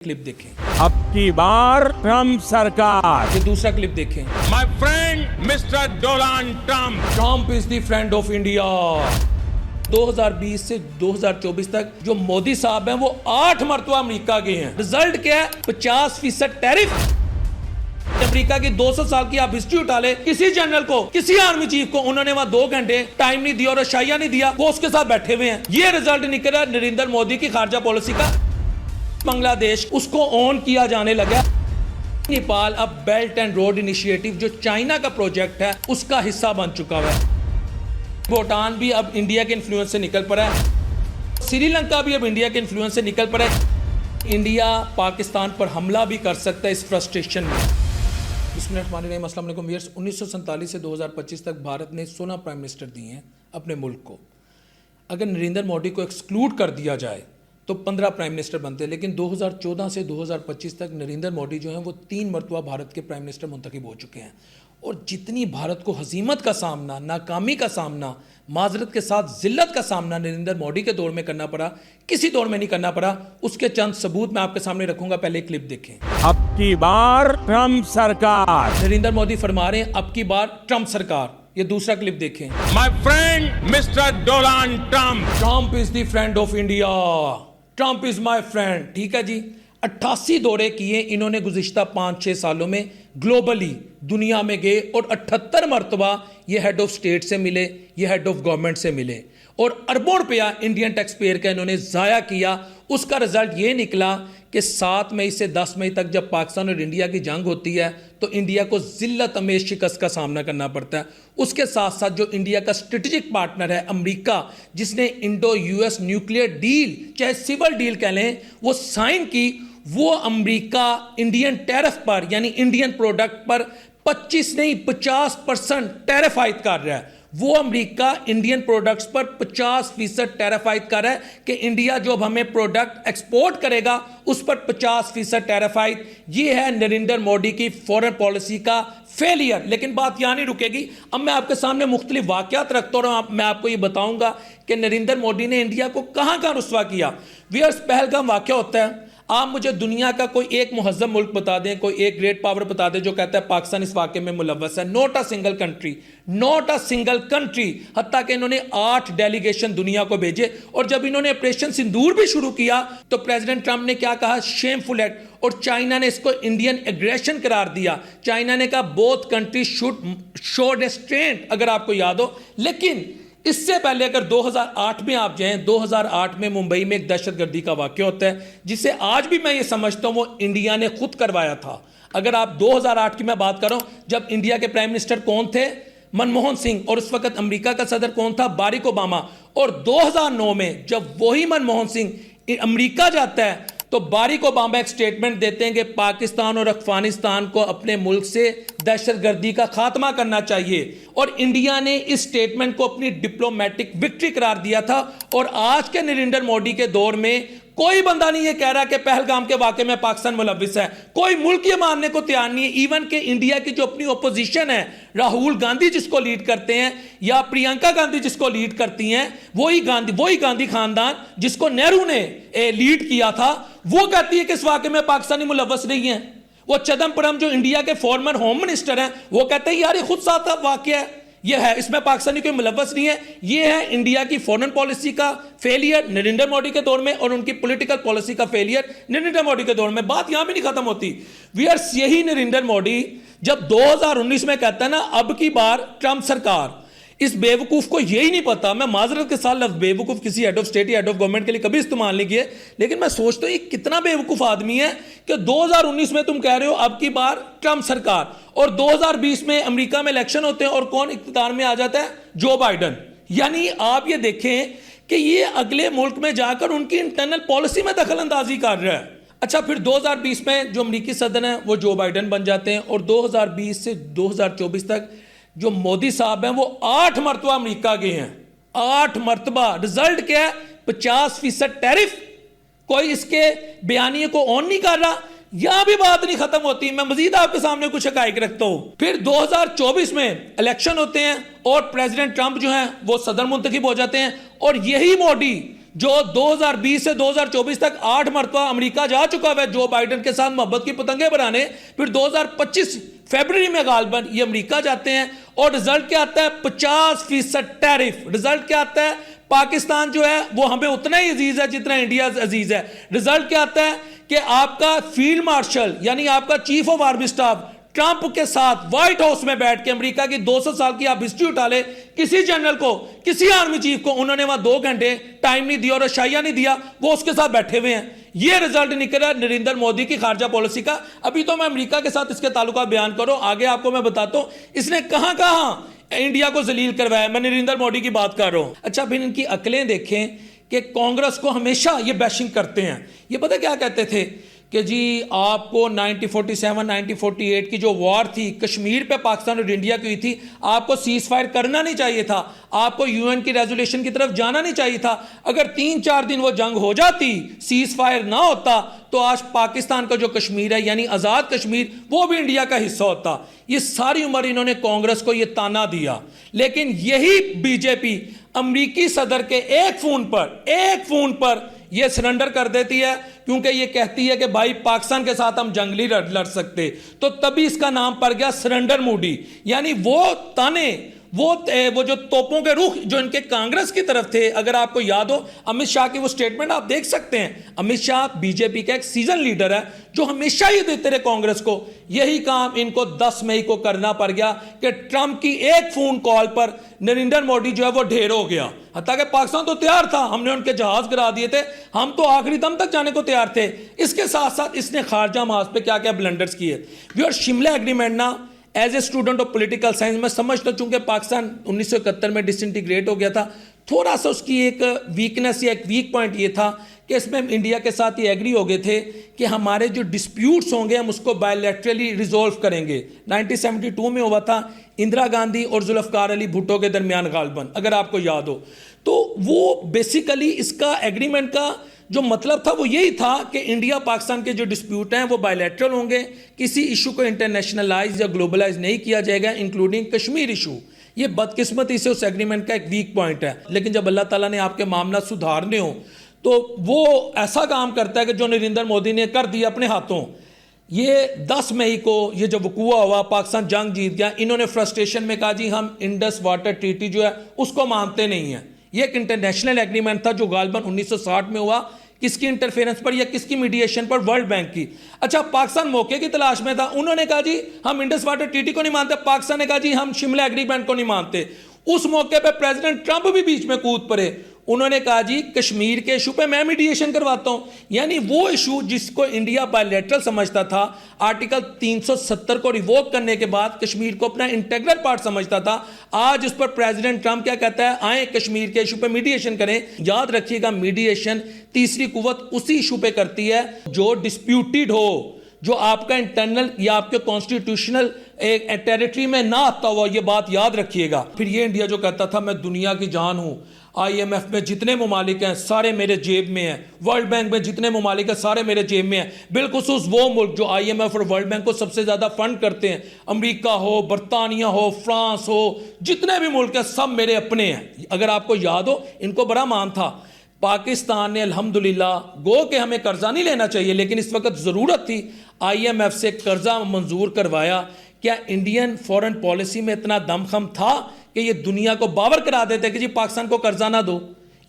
Clip देखें। अब की बार ट्रम्प सरकार। ये दूसरा क्लिप देखें। My friend mister Donald Trump. Trump is the friend of India. 2020 से 2024 तक जो मोदी साहब हैं वो 8 मरतबा अमेरिका गए हैं। रिजल्ट क्या है? 50% टैरिफ। अमेरिका की 200 साल की आप हिस्ट्री उठा ले, किसी जनरल को, किसी आर्मी चीफ को उन्होंने वहां 2 घंटे टाइम नहीं दिया और शाया नहीं दिया, वो उसके साथ बैठे हुए हैं। ये रिजल्ट निकला नरेंद्र मोदी की खारजा पॉलिसी का। बांग्लादेश उसको ऑन किया जाने लगा। नेपाल अब बेल्ट एंड रोड इनिशिएटिव जो चाइना का प्रोजेक्ट है उसका हिस्सा बन चुका है। भूटान भी अब इंडिया के इन्फ्लुएंस से निकल पड़ा है। श्रीलंका भी अब इंडिया के इन्फ्लुएंस से निकल पड़ा है। इंडिया पाकिस्तान पर हमला भी कर सकता है इस फ्रस्ट्रेशन में। अस्सलाम वालेकुम व्यूअर्स। 1947 से 2025 तक भारत ने 16 प्राइम मिनिस्टर दिए हैं अपने मुल्क को। अगर नरेंद्र मोदी को एक्सक्लूड कर दिया जाए तो 15 प्राइम मिनिस्टर बनते हैं, लेकिन 2014 से 2025 तक नरेंद्र मोदी जो हैं वो 3 मरतबा भारत के प्राइम मिनिस्टर मुंतखब हो चुके हैं। और जितनी भारत को हजीमत का सामना, नाकामी का सामना, माजरत के साथ जिल्लत का सामना नरेंद्र मोदी के दौर में करना पड़ा, किसी दौर में नहीं करना पड़ा, उसके चंद सबूत मैं आपके सामने रखूंगा। पहले क्लिप देखें। अब की बार ट्रम्प सरकार। नरेंद्र मोदी फरमा रहे हैं अब की बार ट्रम्प सरकार। ये दूसरा क्लिप देखें। My friend mister Donald Trump. Trump is the friend of India. Trump is my friend. ठीक है जी। 88 दौरे किए इन्होंने गुज़िश्ता 5-6 सालों में, ग्लोबली दुनिया में गए और 78 मरतबा ये हेड ऑफ स्टेट से मिले, ये हेड ऑफ गवर्नमेंट से मिले और अरबों रुपया इंडियन टैक्स पेयर का इन्होंने ज़ाया किया। उसका रिजल्ट ये निकला कि 7 मई से 10 मई तक जब पाकिस्तान और इंडिया की जंग होती है तो इंडिया को जिल्लत अमेज शिकस्त का सामना करना पड़ता है। उसके साथ साथ जो इंडिया का स्ट्रेटेजिक पार्टनर है अमेरिका, जिसने इंडो यूएस न्यूक्लियर डील, चाहे सिविल डील कह लें, वो साइन की, वो अमेरिका इंडियन टैरिफ पर यानी इंडियन प्रोडक्ट पर 25 नहीं 50% टैरिफ आयद कर रहा है। वो अमेरिका इंडियन प्रोडक्ट्स पर 50% टैरिफ आयद कर रहा है कि इंडिया जो अब हमें प्रोडक्ट एक्सपोर्ट करेगा उस पर 50% टैरिफ आयद। ये है नरेंद्र मोदी की फॉरेन पॉलिसी का फेलियर। लेकिन बात यहाँ नहीं रुकेगी। अब मैं आपके सामने मुख्तलिफ वाक़यात रखता हूँ। मैं आपको ये बताऊंगा कि नरेंद्र मोदी ने इंडिया को कहाँ कहाँ रुस्वा किया। व्यूअर्स, पहलगाम वाक़या होता है। आप मुझे दुनिया का कोई एक मुहज़्ज़म मुल्क बता दें, कोई एक ग्रेट पावर बता दें जो कहता है पाकिस्तान इस वाक़े में मुलव्वस है। Not a single country, not a single country. हत्ता कि इन्होंने 8 डेलीगेशन दुनिया को भेजे और जब इन्होंने ऑपरेशन सिंदूर भी शुरू किया तो प्रेसिडेंट ट्रंप ने क्या कहा? Shameful act. और चाइना ने इसको इंडियन एग्रेशन करार दिया। चाइना ने कहा both country should show restaurant, अगर आपको याद हो। लेकिन इससे पहले अगर 2008 में आप जाएं, 2008 में मुंबई में एक दहशतगर्दी का वाक़या होता है जिसे आज भी मैं ये समझता हूं वो इंडिया ने खुद करवाया था। अगर आप 2008 की मैं बात कर रहा हूं, जब इंडिया के प्राइम मिनिस्टर कौन थे? मनमोहन सिंह। और उस वक्त अमेरिका का सदर कौन था? Barack Obama. और 2009 में जब वही मनमोहन सिंह अमेरिका जाता है तो बाराक ओबामा एक स्टेटमेंट देते हैं कि पाकिस्तान और अफगानिस्तान को अपने मुल्क से दहशतगर्दी का खात्मा करना चाहिए। और इंडिया ने इस स्टेटमेंट को अपनी डिप्लोमेटिक विक्ट्री करार दिया था। और आज के नरेंद्र मोदी के दौर में कोई बंदा नहीं ये कह रहा कि पहलगाम के वाक़े में पाकिस्तान मुलव्विस है। कोई मुल्क ये मानने को तैयार नहीं है। इवन के इंडिया की जो अपनी ओपोजिशन है, राहुल गांधी जिसको लीड करते हैं या प्रियंका गांधी जिसको लीड करती हैं, वही गांधी खानदान जिसको नेहरू ने लीड किया था, वो कहती है कि इस वाक़े में पाकिस्तानी मुलव्वस नहीं है। वो चिदम्बरम जो इंडिया के फॉर्मर होम मिनिस्टर हैं वो कहते हैं यार ये खुद साथ वाक़या है, ये है, इसमें पाकिस्तानी कोई मुलव्वस नहीं है। ये है इंडिया की फॉरेन पॉलिसी का फेलियर नरेंद्र मोदी के दौर में और उनकी पॉलिटिकल पॉलिसी का फेलियर नरेंद्र मोदी के दौर में। बात यहां भी नहीं खत्म होती व्यूअर्स। यही नरेंद्र मोदी जब 2019 में कहता है ना अब की बार ट्रम्प सरकार, इस बेवकूफ़ को यही नहीं पता, मैं माजरत के साथ लफ्ज़ बेवकूफ़ किसी हेड ऑफ स्टेट या हेड ऑफ गवर्नमेंट के लिए कभी इस्तेमाल नहीं किए, लेकिन मैं सोचता हूँ ये कितना बेवकूफ़ आदमी है कि 2019 में तुम कह रहे हो अब की बार ट्रम्प सरकार और 2020 में अमेरिका में इलेक्शन होते हैं और कौन इख्तियार में आ जाता है? जो बाइडन। यानी आप ये देखें कि ये अगले मुल्क में जाकर उनकी इंटरनल पॉलिसी में दखल अंदाजी कर रहा है। अच्छा, फिर 2020 में जो अमेरिकी सदर हैं वो जो बाइडन बन जाते हैं और 2020 से 2024 तक जो मोदी साहब हैं वो 8 मरतबा अमेरिका गए हैं। 8 मरतबा। रिजल्ट क्या है? 50% टैरिफ। कोई इसके बयानिए को ऑन नहीं कर रहा। यहां भी बात नहीं खत्म होती। मैं मजीद आपके सामने कुछ हकाइक रखता हूं। फिर 2024 में इलेक्शन होते हैं और प्रेसिडेंट ट्रंप जो हैं वो सदर मुंतखब हो जाते हैं और यही मोदी जो 2020 से 2024 तक 8 मरतबा अमेरिका जा चुका है जो बाइडेन के साथ मोहब्बत की पतंगे बनाने, फिर 2025 फरवरी में गालबन ये अमेरिका जाते हैं और रिजल्ट क्या आता है? 50% टैरिफ। रिजल्ट क्या आता है? पाकिस्तान जो है वो हमें उतना ही अजीज है जितना इंडिया अजीज है। रिजल्ट क्या आता है कि आपका फील्ड मार्शल यानी आपका chief of army staff Trump के साथ व्हाइट हाउस में बैठ के अमेरिका की 200 साल की आप हिस्ट्री उठा ले, किसी जनरल को, किसी आर्मी चीफ को उन्होंने वहां 2 घंटे टाइम नहीं दिया और शाया नहीं दिया, वो उसके साथ बैठे हुए हैं। ये रिजल्ट निकला नरेंद्र मोदी की खारजा पॉलिसी का। अभी तो मैं अमेरिका के साथ इसके ताल्लुका बयान करो, आगे आपको मैं बताता हूं इसने कहां कहां इंडिया को जलील करवाया। मैं नरेंद्र मोदी की बात कर रहा हूं। अच्छा, फिर इनकी अकलें देखें कि कांग्रेस को हमेशा ये बैशिंग करते हैं। ये पता क्या कहते थे कि जी आपको 1947 1948 की जो वॉर थी कश्मीर पे पाकिस्तान और इंडिया की हुई थी, आपको सीज फायर करना नहीं चाहिए था, आपको यूएन की रेजोल्यूशन की तरफ जाना नहीं चाहिए था। अगर 3-4 दिन वो जंग हो जाती, सीज फायर ना होता, तो आज पाकिस्तान का जो कश्मीर है यानी आज़ाद कश्मीर वो भी इंडिया का हिस्सा होता। ये सारी उम्र इन्होंने कांग्रेस को ये ताना दिया, लेकिन यही बीजेपी अमरीकी सदर के एक फोन पर ये सरेंडर कर देती है, क्योंकि ये कहती है कि भाई पाकिस्तान के साथ हम जंग नहीं लड़ सकते। तो तभी इसका नाम पड़ गया सरेंडर मोडी। यानी वो ताने, वो जो तोपों के रुख जो इनके कांग्रेस की तरफ थे, अगर आपको याद हो अमित शाह की वो स्टेटमेंट आप देख सकते हैं। अमित शाह बीजेपी का एक सीजन लीडर है जो हमेशा ही देते रहे कांग्रेस को। यही काम इनको 10 मई को करना पड़ गया कि ट्रंप की एक फोन कॉल पर नरेंद्र मोदी जो है वो ढेर हो गया। हत्ता कि पाकिस्तान तो तैयार था, हमने उनके जहाज गिरा दिए थे, हम तो आखिरी दम तक जाने को तैयार थे। इसके साथ साथ इसने खारजा महाज पे क्या क्या ब्लंडर्स किए। व्यूअर, शिमला एग्रीमेंट ना as a student of political science मैं समझता, चूंकि पाकिस्तान 1971 में डिसइंटीग्रेट हो गया था, थोड़ा सा उसकी एक वीकनेस या एक वीक पॉइंट ये था कि इसमें हम इंडिया के साथ ये एग्री हो गए थे कि हमारे जो डिस्प्यूट्स होंगे हम उसको बायलैटरली रिजोल्व करेंगे। 1972 में हुआ था इंदिरा गांधी और जुल्फकार अली भुट्टो के दरमियान गालबन, अगर आपको याद हो। तो वो बेसिकली इसका एग्रीमेंट का जो मतलब था वो यही था कि इंडिया पाकिस्तान के जो डिस्प्यूट हैं वो बायलैटरल होंगे, किसी इशू को इंटरनेशनलाइज या ग्लोबलाइज नहीं किया जाएगा, इंक्लूडिंग कश्मीर इशू। ये बदकिस्मती से उस एग्रीमेंट का एक वीक पॉइंट है। लेकिन जब अल्लाह ताला ने आपके मामला सुधारने हो तो वो ऐसा काम करता है कि जो नरेंद्र मोदी ने कर दिया अपने हाथों। ये 10 मई को ये जब वकूआ हुआ, पाकिस्तान जंग जीत गया, इन्होंने फ्रस्ट्रेशन में कहा जी हम इंडस वाटर ट्रीटी जो है उसको मानते नहीं हैं। ये एक इंटरनेशनल एग्रीमेंट था जो गालबन 1960 में हुआ। किसकी इंटरफेरेंस पर या किसकी मीडिएशन पर? वर्ल्ड बैंक की। अच्छा, पाकिस्तान मौके की तलाश में था, उन्होंने कहा जी हम इंडस वाटर ट्रीटी को नहीं मानते, पाकिस्तान ने कहा जी हम शिमला एग्रीमेंट को नहीं मानते। उस मौके पे प्रेसिडेंट ट्रंप भी बीच में कूद पड़े, उन्होंने कहा जी कश्मीर के इशू पे मैं मीडिएशन करवाता हूं। यानी वो इशू जिसको इंडिया बायलैटरल समझता था, आर्टिकल 370 को रिवोक करने के बाद कश्मीर को अपना इंटेग्रल पार्ट समझता था, आज उस पर प्रेसिडेंट ट्रंप क्या कहता है, आए कश्मीर के इशू पे मीडिएशन करें। याद रखिएगा, मीडिएशन तीसरी कुव्वत उसी इशू पे करती है जो डिस्प्यूटेड हो, जो आपका इंटरनल या आपके कॉन्स्टिट्यूशनल टेरिटरी में ना आता हुआ, ये बात याद रखिएगा। फिर ये इंडिया जो कहता था मैं दुनिया की जान हूं, IMF में जितने ममालिक हैं सारे मेरे जेब में हैं, वर्ल्ड बैंक में जितने ममालिक हैं सारे मेरे जेब में हैं। बिलखुसूस वो मुल्क जो IMF और वर्ल्ड बैंक को सबसे ज़्यादा फंड करते हैं, अमेरिका हो, बरतानिया हो, फ्रांस हो, जितने भी मुल्क हैं सब मेरे अपने हैं। अगर आपको याद हो, इनको बड़ा मान था। पाकिस्तान ने अल्हम्दुलिल्लाह गो के हमें कर्जा नहीं लेना चाहिए, लेकिन इस वक्त ज़रूरत थी, IMF से कर्जा मंजूर करवाया। क्या इंडियन फॉरेन पॉलिसी में इतना दमखम था कि ये दुनिया को बावर करा देते कि जी पाकिस्तान को कर्जा ना दो?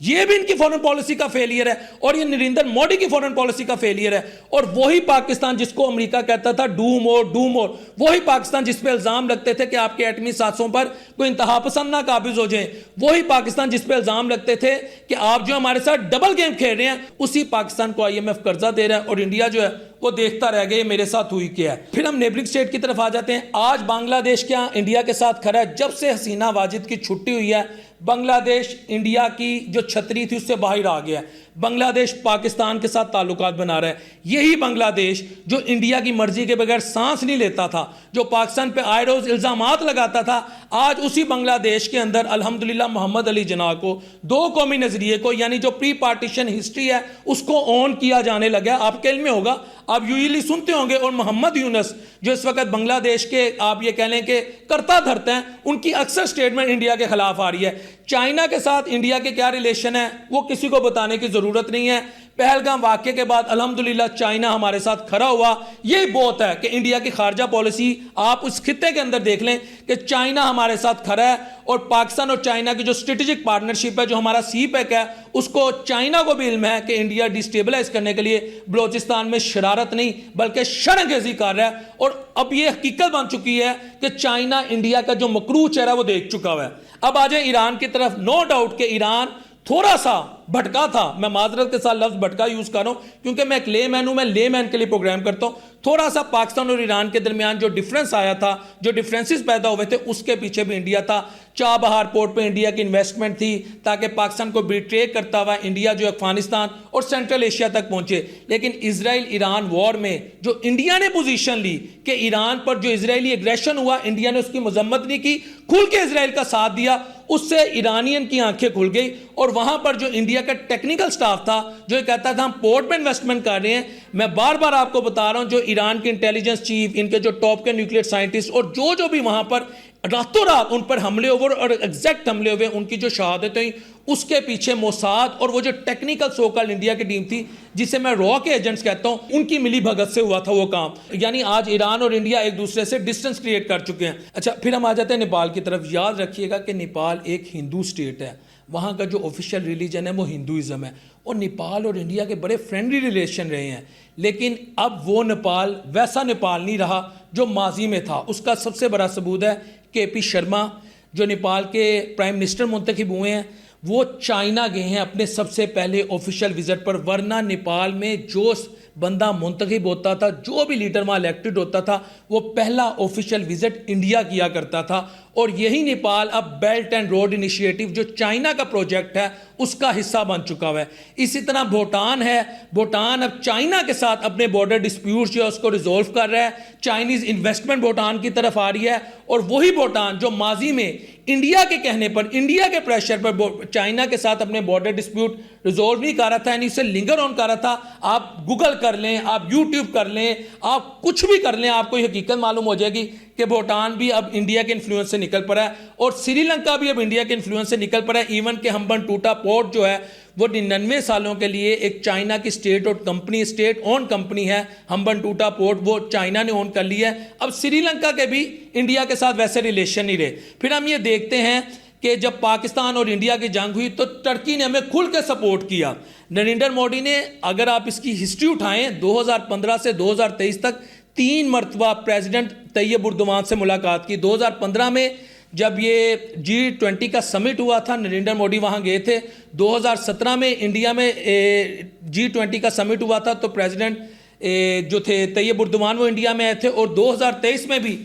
ये भी इनकी फॉरेन पॉलिसी का फेलियर है और ये नरेंद्र मोदी की फॉरेन पॉलिसी का फेलियर है। और वही पाकिस्तान जिसको अमेरिका कहता था डू मोर, वही पाकिस्तान जिस पे इल्जाम लगते थे कि आपके एटमी साजिशों पर कोई इंतहा पसंद ना काबिज हो जाए, वही पाकिस्तान जिस पे इल्जाम लगते थे कि आप जो हमारे साथ डबल गेम खेल रहे हैं, उसी पाकिस्तान को IMF कर्जा दे रहा है। और इंडिया जो है वो देखता रह गया मेरे साथ हुई क्या है। फिर हम नेबरिंग स्टेट की तरफ आ जाते हैं। आज बांग्लादेश क्या इंडिया के साथ खड़ा है? जब से हसीना वाजिद की छुट्टी हुई है, बांग्लादेश इंडिया की जो छतरी थी उससे बाहर आ गया। बांग्लादेश पाकिस्तान के साथ ताल्लुकात बना रहा है। यही बांग्लादेश जो इंडिया की मर्जी के बगैर सांस नहीं लेता था, जो पाकिस्तान पे आए रोज इल्जामात लगाता था, आज उसी बांग्लादेश के अंदर अल्हम्दुलिल्लाह मोहम्मद अली जिन्ना को दो कौमी नजरिए को, यानी जो प्री पार्टीशन हिस्ट्री है उसको ऑन किया जाने लगा। आपके इल्म में होगा, आप यूजली सुनते होंगे, और मोहम्मद यूनुस जो इस वक्त बांग्लादेश के आप ये कह लें कि करता धरते हैं, उनकी अक्सर स्टेटमेंट इंडिया के खिलाफ आ रही है। चाइना के साथ इंडिया के क्या रिलेशन है वो किसी को बताने की जरूरत नहीं है। पहलगाम वाकये के बाद अल्हम्दुलिल्लाह चाइना हमारे साथ खड़ा हुआ, यही बहुत है कि इंडिया की खारजा पॉलिसी आप उस खित्ते के अंदर देख लें कि चाइना हमारे साथ खड़ा है, और पाकिस्तान और चाइना की जो स्ट्रेटेजिक पार्टनरशिप है, जो हमारा सी पैक है, उसको चाइना को भी इल्म है कि इंडिया डिस्टेबलाइज करने के लिए बलोचिस्तान में शरारत नहीं बल्कि शरणगेजी कर रहा है। और अब यह हकीकत बन चुकी है कि चाइना इंडिया का जो मकरूह चेहरा वो देख चुका हुआ है। अब आ जाए ईरान की तरफ। नो डाउट कि ईरान थोड़ा सा भटका था, मैं माजरत के साथ लफ्ज भटका यूज कर रहा हूं क्योंकि मैं एक लेमैन हूं, मैं लेमैन के लिए प्रोग्राम करता हूं। थोड़ा सा पाकिस्तान और ईरान के दरमियान जो डिफरेंस आया था, जो डिफरेंसेस पैदा हुए थे, उसके पीछे भी इंडिया था। चाबहार पोर्ट पे इंडिया की इन्वेस्टमेंट थी ताकि पाकिस्तान को बिट्रे करता हुआ इंडिया जो अफगानिस्तान और सेंट्रल एशिया तक पहुंचे। लेकिन इजराइल ईरान वॉर में जो इंडिया ने पोजीशन ली कि ईरान पर जो इजरायली एग्रेशन हुआ, इंडिया ने उसकी मजम्मत नहीं की, खुल के इजराइल का साथ दिया, उससे ईरानियन की आंखें खुल गई। और वहां पर जो इंडिया का टेक्निकल स्टाफ था जो ये कहता था हम पोर्ट में इन्वेस्टमेंट कर रहे हैं, मैं बार बार आपको बता रहा हूं, जो ईरान के इंटेलिजेंस चीफ, इनके जो टॉप के न्यूक्लियर साइंटिस्ट और जो भी वहां पर रातों रात उन पर हमले हुए और एग्जैक्ट हमले हुए, उनकी जो शहादत हुई, उसके पीछे मोसाद और वो जो टेक्निकल सोकल इंडिया की टीम थी जिसे मैं रॉ के एजेंट्स कहता हूं, उनकी मिली भगत से हुआ था वो काम। यानी आज ईरान और इंडिया एक दूसरे से डिस्टेंस क्रिएट कर चुके हैं। अच्छा, फिर हम आ जाते हैं नेपाल की तरफ। याद रखिएगा कि नेपाल एक हिंदू स्टेट है, वहाँ का जो ऑफिशियल रिलीजन है वो हिंदुइज्म है, और नेपाल और इंडिया के बड़े फ्रेंडली रिलेशन रहे हैं। लेकिन अब वो नेपाल वैसा नेपाल नहीं रहा जो माजी में था। उसका सबसे बड़ा सबूत है KP शर्मा जो नेपाल के प्राइम मिनिस्टर मुंतखब हुए हैं, वो चाइना गए हैं अपने सबसे पहले ऑफिशियल विजिट पर। वरना नेपाल में जो बंदा मुंतखब होता था, जो भी लीडर वहाँ इलेक्टेड होता था, वो पहला ऑफिशियल विजिट इंडिया किया करता था। और यही नेपाल अब बेल्ट एंड रोड इनिशिएटिव जो चाइना का प्रोजेक्ट है उसका हिस्सा बन चुका हुआ है। इसी तरह भूटान है, भूटान अब चाइना के साथ अपने बॉर्डर डिस्प्यूट जो है उसको रिजोल्व कर रहा है। चाइनीज इन्वेस्टमेंट भूटान की तरफ आ रही है, और वही भूटान जो माजी में इंडिया के कहने पर, इंडिया के प्रेशर पर चाइना के साथ अपने बॉर्डर डिस्प्यूट रिजोल्व नहीं कर रहा था, यानी उसे लिंगर ऑन कर रहा था। आप गूगल कर लें, आप यूट्यूब कर लें, आप कुछ भी कर लें, आपको ये हकीकत मालूम हो जाएगी कि भूटान भी अब इंडिया के इन्फ्लुएंस से निकल पड़ा है, और श्रीलंका भी अब इंडिया के इन्फ्लुएंस से निकल पड़ा है। इवन के हम्बनटोटा पोर्ट जो है वो 99 सालों के लिए एक चाइना की स्टेट और कंपनी, स्टेट ओन कंपनी है हम्बनटोटा पोर्ट, वो चाइना ने ओन कर लिया है। अब श्रीलंका के भी इंडिया के साथ वैसे रिलेशन नहीं रहे। फिर हम ये देखते हैं कि जब पाकिस्तान और इंडिया की जंग हुई तो टर्की ने हमें खुल के सपोर्ट किया। नरेंद्र मोदी ने, अगर आप इसकी हिस्ट्री उठाएं, 2015 से 2023 तक 3 मरतबा प्रेसिडेंट तैयब उर्दवान से मुलाकात की। 2015 में जब ये G20 का समिट हुआ था, नरेंद्र मोदी वहाँ गए थे। 2017 में इंडिया में G20 का समिट हुआ था, तो प्रेसिडेंट जो थे तैयब उर्दवान वो इंडिया में आए थे। और 2023 में भी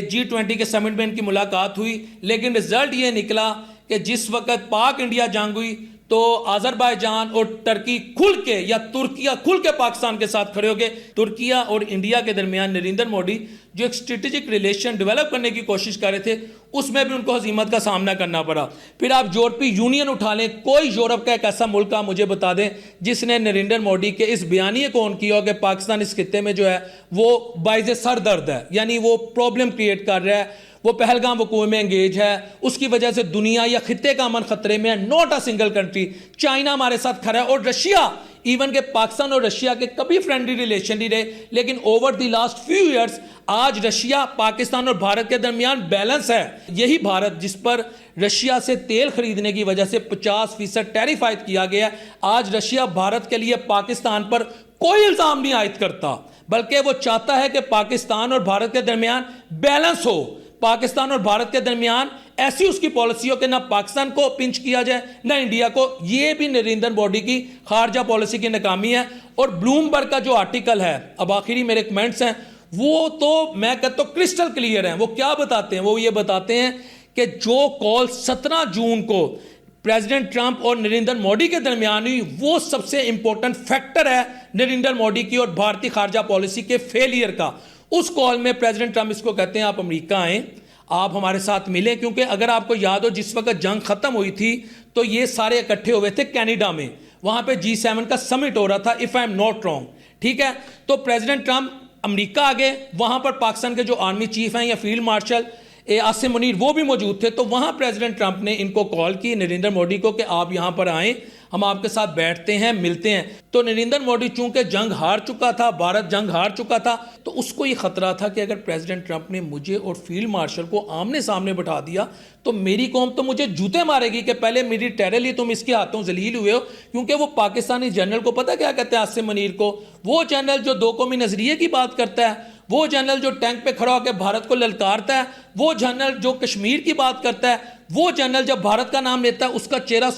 G20 के समिट में इनकी मुलाकात हुई। लेकिन रिजल्ट ये निकला कि जिस वक्त पाक इंडिया जंग हुई तो अजरबैजान और टर्की खुल के, या तुर्किया खुल के पाकिस्तान के साथ खड़े हो गए। तुर्किया और इंडिया के दरमियान नरेंद्र मोदी जो एक स्ट्रेटेजिक रिलेशन डेवलप करने की कोशिश कर रहे थे, उसमें भी उनको हजीमत का सामना करना पड़ा। फिर आप यूरोपीय यूनियन उठा लें, कोई यूरोप का एक ऐसा मुल्क आप मुझे बता दें जिसने नरेंद्र मोदी के इस बयानिए को ऑन किया हो कि पाकिस्तान इस खित्ते में जो है वो बाइज़ सर दर्द है, यानी वो प्रॉब्लम क्रिएट कर रहा है, वो पहलगाम वकूए में एंगेज है, उसकी वजह से दुनिया या खित्ते का अमन खतरे में है। Not a single country. China हमारे साथ खड़ा है, और रशिया, इवन के पाकिस्तान और रशिया के कभी फ्रेंडली रिलेशन नहीं रहे, लेकिन over the last few years आज रशिया, पाकिस्तान और भारत के दरमियान बैलेंस है। यही भारत जिस पर रशिया से तेल खरीदने की वजह से 50% टैरिफ आयद किया गया, आज रशिया भारत के लिए पाकिस्तान पर कोई इल्जाम नहीं आयद करता, बल्कि वो चाहता है कि पाकिस्तान और भारत के दरमियान बैलेंस हो। पाकिस्तान और भारत के दरमियान ऐसी उसकी पॉलिसी हो कि ना पाकिस्तान को पिंच किया जाए ना इंडिया को। ये भी नरेंद्र मोदी की खारजा पॉलिसी की नाकामी है। और ब्लूमबर्ग का जो आर्टिकल है, अब आखिरी मेरे कमेंट्स हैं, वो तो मैं कहता हूं क्रिस्टल क्लियर है। वो क्या बताते हैं? वो ये बताते हैं कि जो कॉल 17 जून को प्रेसिडेंट ट्रंप और नरेंद्र मोदी के दरमियान हुई, वो सबसे इंपॉर्टेंट फैक्टर है नरेंद्र मोदी की और भारतीय खारजा पॉलिसी के फेलियर का। उस कॉल में प्रेसिडेंट ट्रंप इसको कहते हैं आप अमेरिका आएं, आप हमारे साथ मिले, क्योंकि अगर आपको याद हो जिस वक्त जंग खत्म हुई थी तो ये सारे इकट्ठे हुए थे कनाडा में, वहां पे G7 का समिट हो रहा था if I am not wrong, ठीक है। तो प्रेसिडेंट ट्रंप अमेरिका आ गए, वहां पर पाकिस्तान के जो आर्मी चीफ हैं या फील्ड मार्शल आसिम मुनीर वो भी मौजूद थे। तो वहां प्रेसिडेंट ट्रंप ने इनको कॉल की नरेंद्र मोदी को कि आप यहां पर आएं, हम आपके साथ बैठते हैं, मिलते हैं। तो नरेंद्र मोदी चूंकि जंग हार चुका था, भारत जंग हार चुका था, तो उसको ये खतरा था कि अगर प्रेसिडेंट ट्रंप ने मुझे और फील्ड मार्शल को आमने सामने बैठा दिया तो मेरी कौम तो मुझे जूते मारेगी कि पहले मेरी टेररिस्ट तुम इसके हाथों जलील हुए हो। क्योंकि वो पाकिस्तानी जनरल को पता क्या कहते हैं आसिम मुनीर को, वो जनरल जो दो कौमी नजरिए की बात करता है, वो जनरल जो टैंक पे खड़ा होकर भारत को ललकारता है, वो जनरल जो कश्मीर की बात करता है, वो जनरल जब भारत का नाम लेता है उसका चेहरा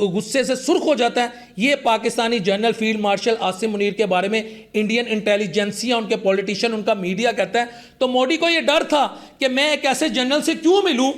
गुस्से से सुर्ख हो जाता है। ये Pakistani general field marshal Asim Munir के बारे में इंडियन इंटेलिजेंसिया, उनके पॉलिटिशियन, उनका मीडिया कहता है। तो मोदी को ये डर था कि मैं एक ऐसे जनरल से क्यों मिलूं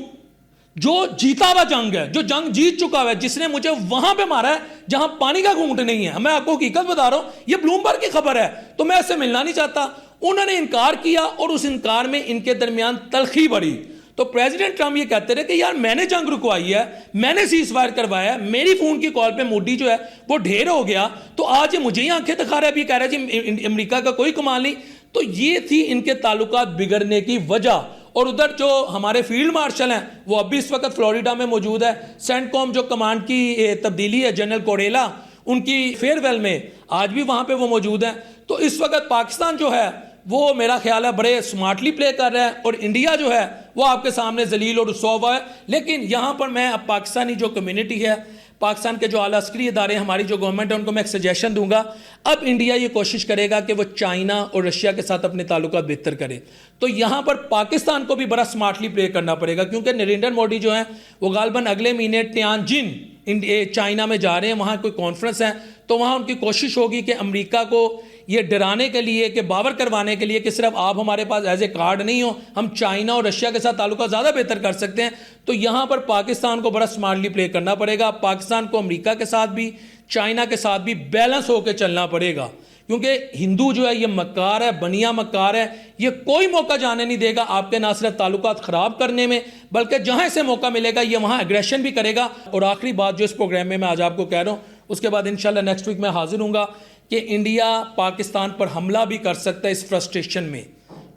जो जीता हुआ जंग है, जो जंग जीत चुका है, जिसने मुझे वहां पे मारा है जहां पानी का घूंट नहीं है। मैं आपको हकीकत बता रहा हूं, ये ब्लूमबर्ग की खबर है, तो मैं ऐसे मिलना नहीं चाहता। उन्होंने इनकार किया और उस इनकार में इनके दरमियान तलखी बढ़ी। तो प्रेसिडेंट ट्रंप ये कहते रहे कि यार मैंने जंग रुकवाई है, मैंने सीज फायर करवाया है, मेरी फोन की कॉल पे मोदी जो है वो ढेर हो गया, तो आज ये मुझे ही आंखें दिखा रहा है, अभी कह रहा है जी अमेरिका का कोई कमाल नहीं। तो ये थी इनके ताल्लुकात बिगड़ने की वजह। और उधर जो हमारे फील्ड मार्शल हैं वो अभी इस वक्त फ्लोरिडा में मौजूद है। सेंटकॉम जो कमांड की तब्दीली है, जनरल कोरेला, उनकी फेयरवेल में आज भी वहां पे वो मौजूद हैं। तो इस वक्त पाकिस्तान जो है वो मेरा ख्याल है बड़े स्मार्टली प्ले कर रहा है और इंडिया जो है वो आपके सामने जलील और रुसवा हुआ है। लेकिन यहाँ पर मैं अब पाकिस्तानी जो कम्युनिटी है, पाकिस्तान के जो आला अस्करी इदारे, हमारी जो गवर्नमेंट है, उनको मैं एक सजेशन दूंगा। अब इंडिया ये कोशिश करेगा कि वो चाइना और रशिया के साथ अपने ताल्लुकात बेहतर करे, तो यहाँ पर पाकिस्तान को भी बड़ा स्मार्टली प्ले करना पड़ेगा। क्योंकि नरेंद्र मोदी जो है वो गालबन अगले महीने तियानजिन चाइना में जा रहे हैं, वहाँ कोई कॉन्फ्रेंस है, तो वहाँ उनकी कोशिश होगी कि अमेरिका को ये डराने के लिए, कि बावर करवाने के लिए कि सिर्फ आप हमारे पास एज ए कार्ड नहीं हो, हम चाइना और रशिया के साथ ताल्लुका ज़्यादा बेहतर कर सकते हैं। तो यहाँ पर पाकिस्तान को बड़ा स्मार्टली प्ले करना पड़ेगा। पाकिस्तान को अमेरिका के साथ भी, चाइना के साथ भी बैलेंस होकर चलना पड़ेगा। क्योंकि हिंदू जो है ये मक्कार है, बनिया मक्कार है, ये कोई मौका जाने नहीं देगा आपके ना सिर्फ ताल्लुकात ख़राब करने में, बल्कि जहाँ से मौका मिलेगा ये वहाँ एग्रेशन भी करेगा। और आखिरी बात जो इस प्रोग्राम में मैं आज आपको कह रहा हूँ, उसके बाद इंशाल्लाह नेक्स्ट वीक मैं हाजिर हूँगा, कि इंडिया पाकिस्तान पर हमला भी कर सकता है इस फ्रस्ट्रेशन में।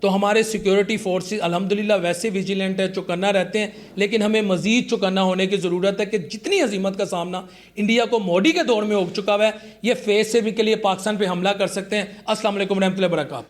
तो हमारे सिक्योरिटी फोर्सेस अल्हम्दुलिल्लाह वैसे विजिलेंट है, चौकन्ना रहते हैं, लेकिन हमें मज़ीद चौकन्ना होने की ज़रूरत है कि जितनी अजीमत का सामना इंडिया को मोदी के दौर में हो चुका है, ये फेस से भी के लिए पाकिस्तान पे हमला कर सकते हैं। अस्सलाम वालेकुम रहमतुल्लाहि व बरकातहू।